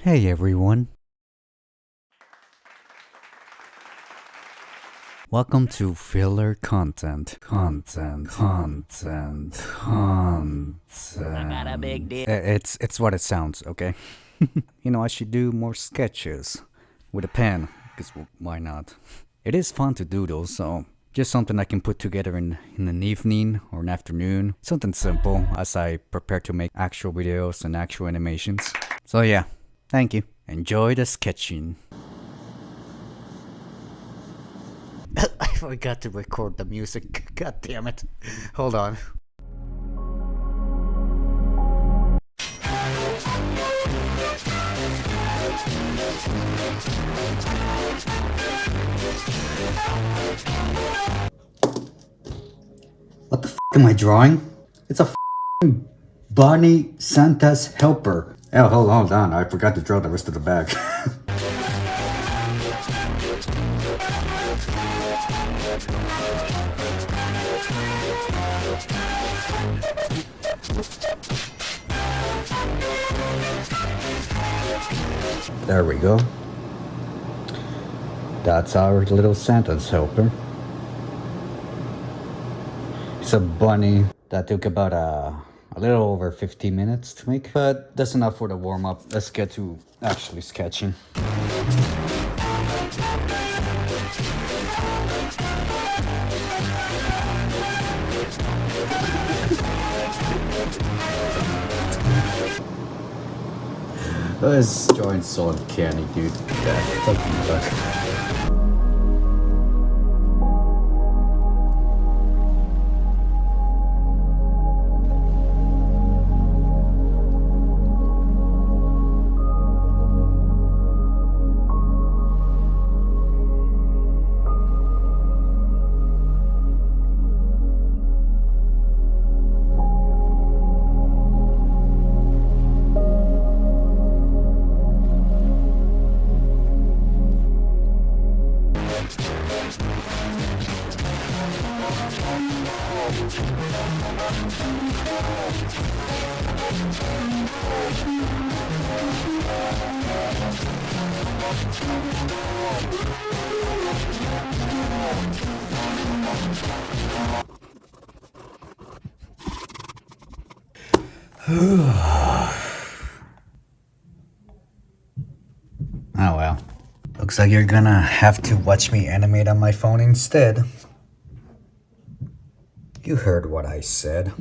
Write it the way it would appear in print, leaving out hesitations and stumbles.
Hey everyone. Welcome to filler content. I got a big deal. It's what it sounds, okay? I should do more sketches with a pen, because why not? It is fun to doodle, so just something I can put together in an evening or an afternoon. Something simple as I prepare to make actual videos and actual animations. So yeah, thank you. Enjoy the sketching. I forgot to record the music. God damn it. Hold on. What the f am I drawing? It's a Bonnie Santa's helper. Oh, hold on. I forgot to draw the rest of the bag. There we go. That's our little Santa's helper. It's a bunny that took about a little over 15 minutes to make, but that's enough for the warm-up. Let's get to actually sketching. This joint's so uncanny, dude. Yeah, fucking luck. Oh well. Looks like you're gonna have to watch me animate on my phone instead. You heard what I said.